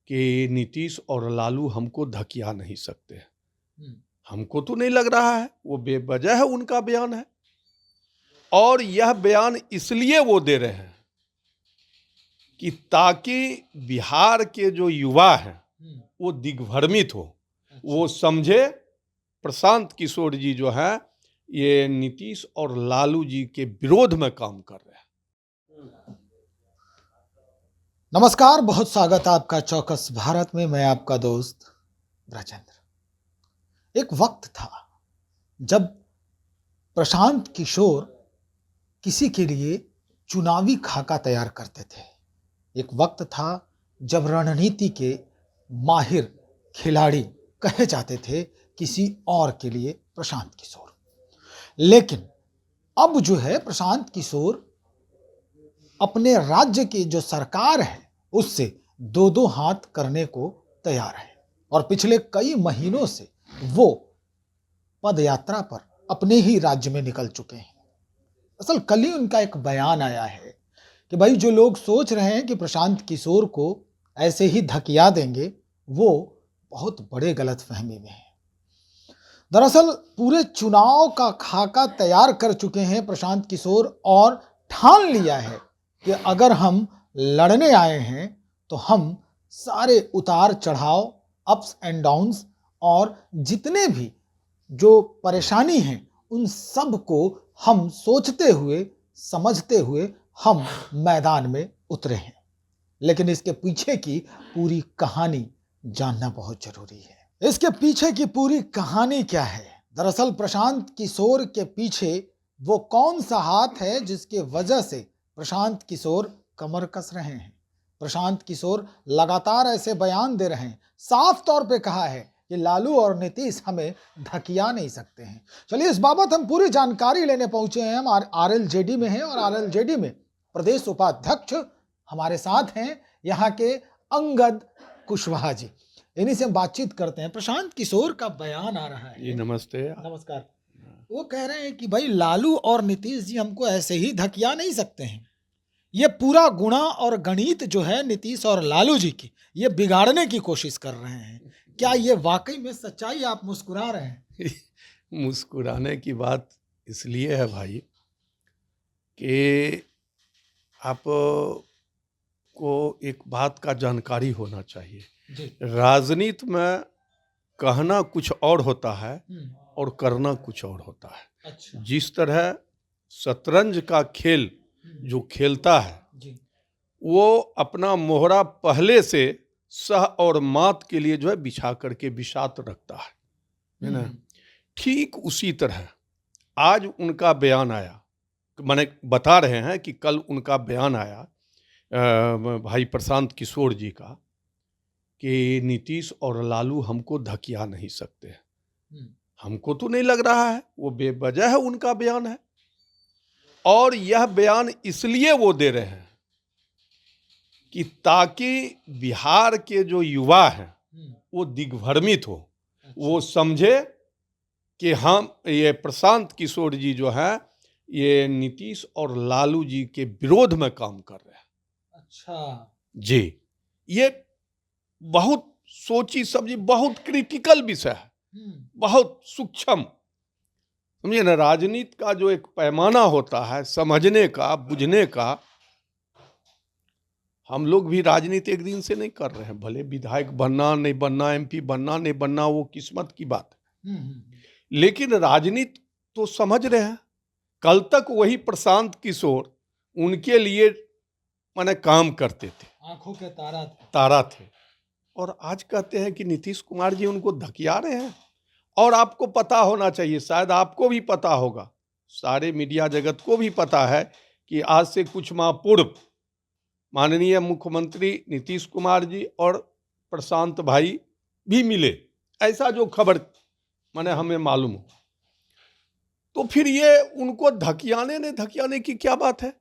कि नीतीश और लालू हमको धकिया नहीं सकते। हम्म, हमको तो नहीं लग रहा है, वो बेवजह है उनका बयान है, और यह बयान इसलिए वो दे रहे हैं कि ताकि बिहार के जो युवा हैं वो दिग्भ्रमित हो, वो समझे प्रशांत किशोर जी जो है ये नीतीश और लालू जी के विरोध में काम कर रहे हैं। नमस्कार, बहुत स्वागत है आपका चौकस भारत में। मैं आपका दोस्त ब्रजेंद्र। एक वक्त था जब प्रशांत किशोर किसी के लिए चुनावी खाका तैयार करते थे। एक वक्त था जब रणनीति के माहिर खिलाड़ी कहे जाते थे किसी और के लिए प्रशांत किशोर। लेकिन अब जो है प्रशांत किशोर अपने राज्य की जो सरकार है उससे दो दो हाथ करने को तैयार है और पिछले कई महीनों से वो पदयात्रा पर अपने ही राज्य में निकल चुके हैं। असल कल ही उनका एक बयान आया है कि भाई जो लोग सोच रहे हैं कि प्रशांत किशोर को ऐसे ही धकिया देंगे वो बहुत बड़े गलतफहमी में है। दरअसल पूरे चुनाव का खाका तैयार कर चुके हैं प्रशांत किशोर और ठान लिया है कि अगर हम लड़ने आए हैं तो हम सारे उतार चढ़ाव, अप्स एंड डाउन्स और जितने भी जो परेशानी हैं उन सब को हम सोचते हुए समझते हुए हम मैदान में उतरे हैं। लेकिन इसके पीछे की पूरी कहानी जानना बहुत जरूरी है। इसके पीछे की पूरी कहानी क्या है? दरअसल प्रशांत किशोर के पीछे वो कौन सा हाथ है जिसके वजह से प्रशांत किशोर कमर कस रहे हैं। प्रशांत किशोर लगातार ऐसे बयान दे रहे हैं, साफ तौर पे कहा है कि लालू और नीतीश हमें धकिया नहीं सकते हैं। चलिए इस बाबत हम पूरी जानकारी लेने पहुंचे हैं। हम आरएलजेडी में हैं और आरएलजेडी में प्रदेश उपाध्यक्ष हमारे साथ हैं यहाँ के अंगद कुशवाहा जी। इन्हीं से हम बातचीत करते हैं। प्रशांत किशोर का बयान आ रहा है। जी नमस्ते। नमस्कार। वो कह रहे हैं कि भाई लालू और नीतीश जी हमको ऐसे ही धकिया नहीं सकते हैं। ये पूरा गुणा और गणित जो है नीतीश और लालू जी की, ये बिगाड़ने की कोशिश कर रहे हैं। क्या ये वाकई में सच्चाई? आप मुस्कुरा रहे हैं। मुस्कुराने की बात इसलिए है भाई कि आप को एक बात का जानकारी होना चाहिए। राजनीति में कहना कुछ और होता है और करना कुछ और होता है। अच्छा। जिस तरह शतरंज का खेल जो खेलता है वो अपना मोहरा पहले से सह और मात के लिए जो है बिछा करके बिछात रखता है ना। ठीक उसी तरह आज उनका बयान आया, मैंने बता रहे हैं कि कल उनका बयान आया भाई प्रशांत किशोर जी का कि नीतीश और लालू हमको धकिया नहीं सकते। हमको तो नहीं लग रहा है, वो बेवजह है उनका बयान है, और यह बयान इसलिए वो दे रहे हैं कि ताकि बिहार के जो युवा हैं वो दिग्भ्रमित हो, वो समझे कि हम ये प्रशांत किशोर जी जो है ये नीतीश और लालू जी के विरोध में काम कर रहे हैं। अच्छा जी, ये बहुत सोची समझी, बहुत क्रिटिकल विषय है, बहुत सूक्ष्म, समझिए ना। राजनीति का जो एक पैमाना होता है समझने का, बुझने का, हम लोग भी राजनीति एक दिन से नहीं कर रहे हैं। भले विधायक बनना नहीं बनना, एमपी बनना नहीं बनना, वो किस्मत की बात है, लेकिन राजनीति तो समझ रहे हैं। कल तक वही प्रशांत किशोर उनके लिए माने काम करते थे, आंखों के तारा थे, और आज कहते हैं कि नीतीश कुमार जी उनको धकिया रहे हैं। और आपको पता होना चाहिए, शायद आपको भी पता होगा, सारे मीडिया जगत को भी पता है कि आज से कुछ माह पूर्व माननीय मुख्यमंत्री नीतीश कुमार जी और प्रशांत भाई भी मिले, ऐसा जो खबर माने हमें मालूम हो। तो फिर ये उनको धकियाने की क्या बात है?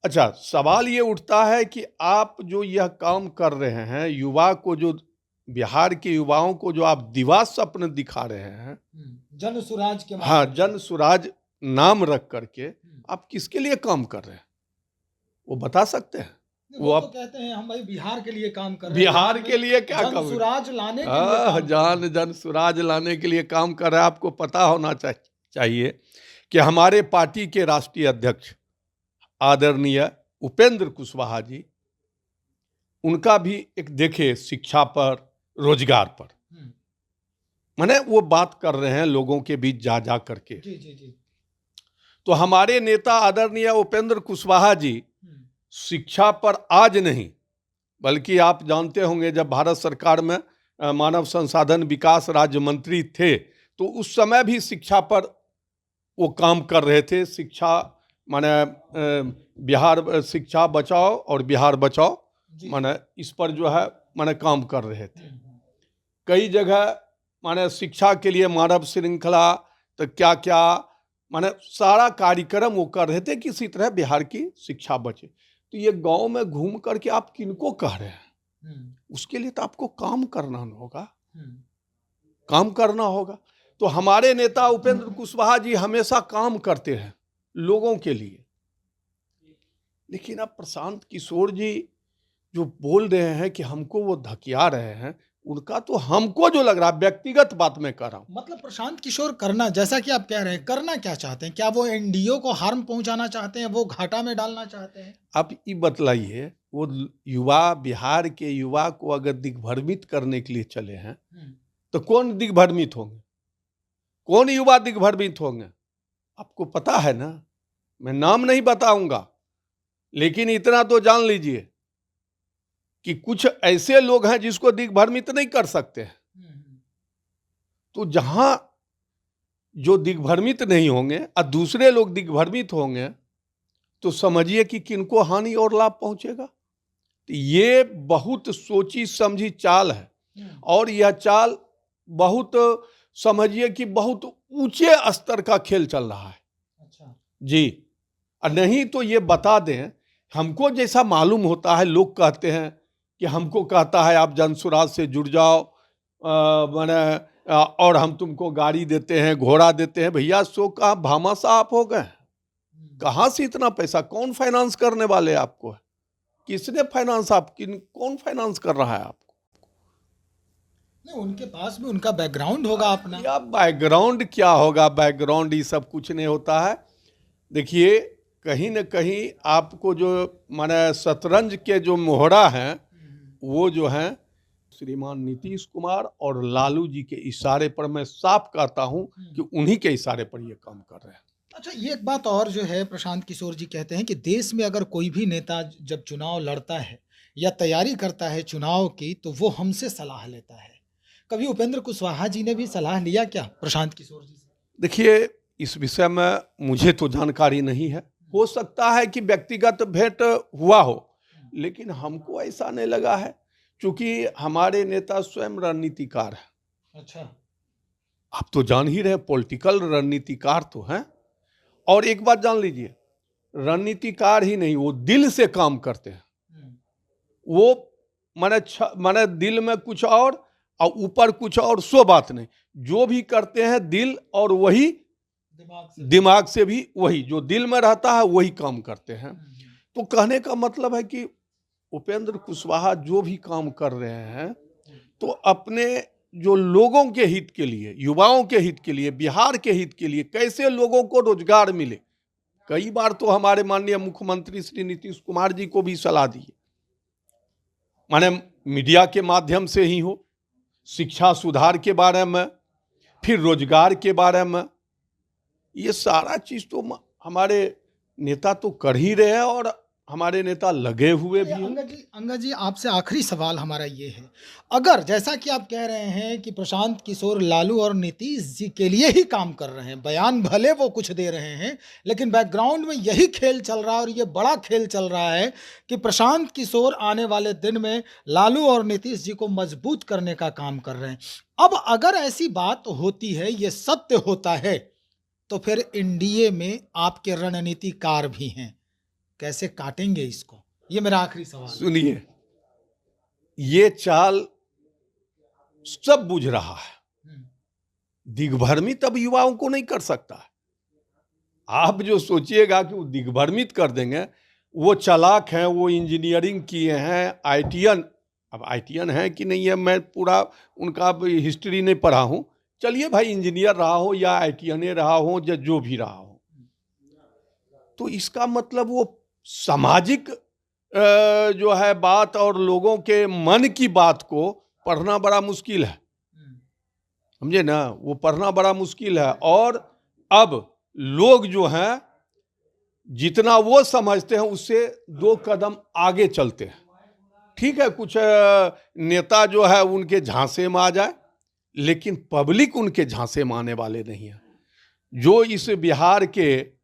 अच्छा, सवाल ये उठता है कि आप जो यह काम कर रहे हैं, युवा को, जो बिहार के युवाओं को जो आप दिवा स्वप्न दिखा रहे हैं, जन सुराज के, हाँ, जन सुराज नाम रख करके आप किसके लिए काम कर रहे हैं वो बता सकते हैं? वो तो कहते हैं हम भाई बिहार के लिए काम कर रहे हैं, बिहार के लिए क्या जन काम सुराज लाने के लिए काम कर रहे हैं। जन सुराज लाने के लिए काम कर रहा है। आपको पता होना चाहिए कि हमारे पार्टी के राष्ट्रीय अध्यक्ष आदरणीय उपेंद्र कुशवाहा जी, उनका भी एक देखे शिक्षा पर, रोजगार पर, माने वो बात कर रहे हैं लोगों के बीच जा जा करके। जी जी जी। तो हमारे नेता आदरणीय उपेंद्र कुशवाहा जी शिक्षा पर आज नहीं, बल्कि आप जानते होंगे जब भारत सरकार में मानव संसाधन विकास राज्य मंत्री थे तो उस समय भी शिक्षा पर वो काम कर रहे थे। शिक्षा माने बिहार शिक्षा बचाओ और बिहार बचाओ, माने इस पर जो है माने काम कर रहे थे। कई जगह माने शिक्षा के लिए मानव श्रृंखला तो क्या क्या माने सारा कार्यक्रम वो कर रहे थे कि इसी तरह बिहार की शिक्षा बचे। तो ये गांव में घूम करके आप किनको कह रहे हैं? उसके लिए तो आपको काम करना होगा, काम करना होगा। तो हमारे नेता उपेंद्र कुशवाहा जी हमेशा काम करते हैं लोगों के लिए, लेकिन अब प्रशांत किशोर जी जो बोल रहे हैं कि हमको वो धकिया रहे हैं, उनका तो हमको जो लग रहा है, व्यक्तिगत बात में कर रहा हूं। मतलब प्रशांत किशोर करना, जैसा कि आप कह रहे हैं, करना क्या चाहते हैं? क्या वो एनडीओ को हार्म पहुंचाना चाहते हैं, वो घाटा में डालना चाहते हैं? आप ये बतलाइए, वो युवा, बिहार के युवा को अगर दिग्भ्रमित करने के लिए चले हैं तो कौन दिग्भ्रमित होंगे? कौन युवा दिग्भ्रमित होंगे? आपको पता है ना, मैं नाम नहीं बताऊंगा, लेकिन इतना तो जान लीजिए कि कुछ ऐसे लोग हैं जिसको दिग्भ्रमित नहीं कर सकते हैं। तो जहां जो दिग्भ्रमित नहीं होंगे और दूसरे लोग दिग्भ्रमित होंगे तो समझिए कि किनको हानि और लाभ पहुंचेगा। तो ये बहुत सोची समझी चाल है और यह चाल बहुत समझिए कि बहुत ऊंचे स्तर का खेल चल रहा है। अच्छा जी, और नहीं तो ये बता दें, हमको जैसा मालूम होता है, लोग कहते हैं कि हमको कहता है आप जनसुराज से जुड़ जाओ, मैंने और हम तुमको गाड़ी देते हैं, घोड़ा देते हैं। भैया सो कहा भामाशाह आप हो गए, कहाँ से इतना पैसा? कौन फाइनेंस करने वाले आपको है? किसने फाइनेंस, आप कौन फाइनेंस कर रहा है आपको? नहीं, उनके पास भी उनका बैकग्राउंड होगा अपना। या बैकग्राउंड क्या होगा? बैकग्राउंड ये सब कुछ नहीं होता है। देखिए, कहीं न कहीं आपको जो माने शतरंज के जो मोहरा हैं वो जो हैं श्रीमान नीतीश कुमार और लालू जी के इशारे पर, मैं साफ कहता हूं कि उन्हीं के इशारे पर ये काम कर रहे हैं। अच्छा, ये एक बात और जो है, प्रशांत किशोर जी कहते हैं कि देश में अगर कोई भी नेता जब चुनाव लड़ता है या तैयारी करता है चुनाव की, तो वो हमसे सलाह लेता है। कभी उपेंद्र कुशवाहा जी ने भी सलाह लिया क्या प्रशांत किशोर जी से? देखिए, इस विषय में मुझे तो जानकारी नहीं है। हो सकता है कि व्यक्तिगत भेंट हुआ हो, लेकिन हमको ऐसा नहीं लगा है, क्योंकि हमारे नेता स्वयं रणनीतिकार है। अच्छा, आप तो जान ही रहे, पॉलिटिकल रणनीतिकार तो हैं। और एक बात जान लीजिए, रणनीतिकार ही नहीं, वो दिल से काम करते हैं। वो माने दिल में कुछ और ऊपर कुछ और, सो बात नहीं। जो भी करते हैं दिल और वही दिमाग से भी वही, जो दिल में रहता है वही काम करते हैं। तो कहने का मतलब है कि उपेंद्र कुशवाहा जो भी काम कर रहे हैं तो अपने जो लोगों के हित के लिए, युवाओं के हित के लिए, बिहार के हित के लिए, कैसे लोगों को रोजगार मिले। कई बार तो हमारे माननीय मुख्यमंत्री श्री नीतीश कुमार जी को भी सलाह दी, माने मीडिया के माध्यम से ही हो, शिक्षा सुधार के बारे में, फिर रोजगार के बारे में। ये सारा चीज तो हमारे नेता तो कर ही रहे हैं और हमारे नेता लगे हुए भी हैं। अंगद जी, आपसे आखिरी सवाल हमारा ये है, अगर जैसा कि आप कह रहे हैं कि प्रशांत किशोर लालू और नीतीश जी के लिए ही काम कर रहे हैं, बयान भले वो कुछ दे रहे हैं, लेकिन बैकग्राउंड में यही खेल चल रहा है और ये बड़ा खेल चल रहा है कि प्रशांत किशोर आने वाले दिन में लालू और नीतीश जी को मजबूत करने का काम कर रहे हैं। अब अगर ऐसी बात होती है, ये सत्य होता है, तो फिर एनडीए में आपके रणनीतिकार भी हैं, कैसे काटेंगे इसको? ये मेरा आखिरी सवाल। सुनिए, ये चाल सब बुझ रहा है, दिग्भ्रमित अब युवाओं को नहीं कर सकता। आप जो सोचिएगा कि वो दिग्भ्रमित कर देंगे, वो चालाक हैं, वो इंजीनियरिंग किए हैं, आईटीएन, अब आईटीएन है कि नहीं है मैं पूरा उनका हिस्ट्री नहीं पढ़ा हूँ, चलिए भाई इंजीनियर रहा हो या आईटीएन रहा हो या जो भी रहा हो, तो इसका मतलब वो सामाजिक जो है बात और लोगों के मन की बात को पढ़ना बड़ा मुश्किल है, समझे ना, वो पढ़ना बड़ा मुश्किल है। और अब लोग जो हैं जितना वो समझते हैं उससे 2 कदम आगे चलते हैं। ठीक है, कुछ नेता जो है उनके झांसे में आ जाए, लेकिन पब्लिक उनके झांसे में आने वाले नहीं है। जो इस बिहार के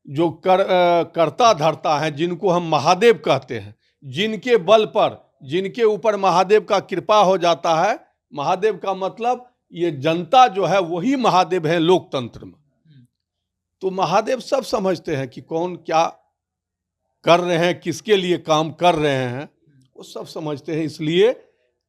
जो करता धरता है, जिनको हम महादेव कहते हैं, जिनके बल पर, जिनके ऊपर महादेव का कृपा हो जाता है, महादेव का मतलब ये जनता जो है वही महादेव है लोकतंत्र में। तो महादेव सब समझते हैं कि कौन क्या कर रहे हैं, किसके लिए काम कर रहे हैं, वो सब समझते हैं। इसलिए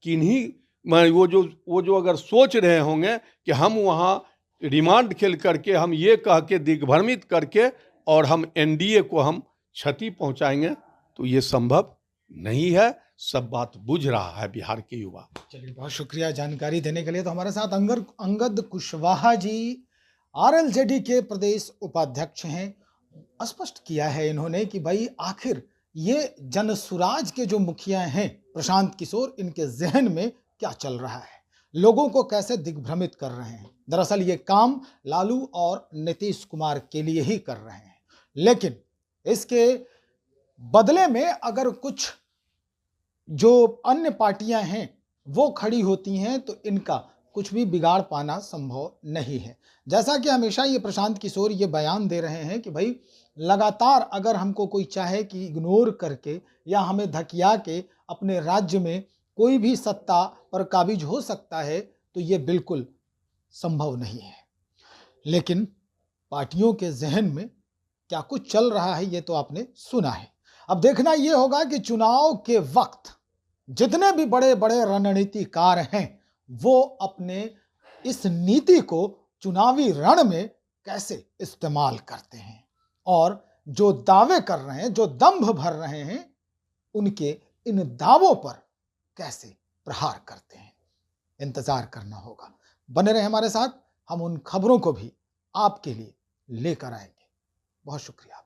किन्हीं वो जो अगर सोच रहे होंगे कि हम वहाँ रिमांड खेल करके हम ये कह के दिग्भ्रमित करके और हम एनडीए को हम क्षति पहुंचाएंगे, तो ये संभव नहीं है। सब बात बुझ रहा है बिहार के युवा। चलिए, बहुत शुक्रिया जानकारी देने के लिए। तो हमारे साथ अंगद कुशवाहा जी आरएलजेडी के प्रदेश उपाध्यक्ष हैं। स्पष्ट किया है इन्होंने कि भाई आखिर ये जनसुराज के जो मुखिया हैं प्रशांत किशोर, इनके जहन में क्या चल रहा है, लोगों को कैसे दिग्भ्रमित कर रहे हैं। दरअसल ये काम लालू और नीतीश कुमार के लिए ही कर रहे हैं, लेकिन इसके बदले में अगर कुछ जो अन्य पार्टियां हैं वो खड़ी होती हैं तो इनका कुछ भी बिगाड़ पाना संभव नहीं है। जैसा कि हमेशा ये प्रशांत किशोर ये बयान दे रहे हैं कि भाई लगातार अगर हमको कोई चाहे कि इग्नोर करके या हमें धकिया के अपने राज्य में कोई भी सत्ता पर काबिज हो सकता है, तो ये बिल्कुल संभव नहीं है। लेकिन पार्टियों के जहन में क्या कुछ चल रहा है ये तो आपने सुना है। अब देखना ये होगा कि चुनाव के वक्त जितने भी बड़े बड़े रणनीतिकार हैं वो अपने इस नीति को चुनावी रण में कैसे इस्तेमाल करते हैं और जो दावे कर रहे हैं, जो दंभ भर रहे हैं, उनके इन दावों पर कैसे प्रहार करते हैं। इंतजार करना होगा। बने रहे हमारे साथ, हम उन खबरों को भी आपके लिए लेकर आएंगे। बहुत शुक्रिया।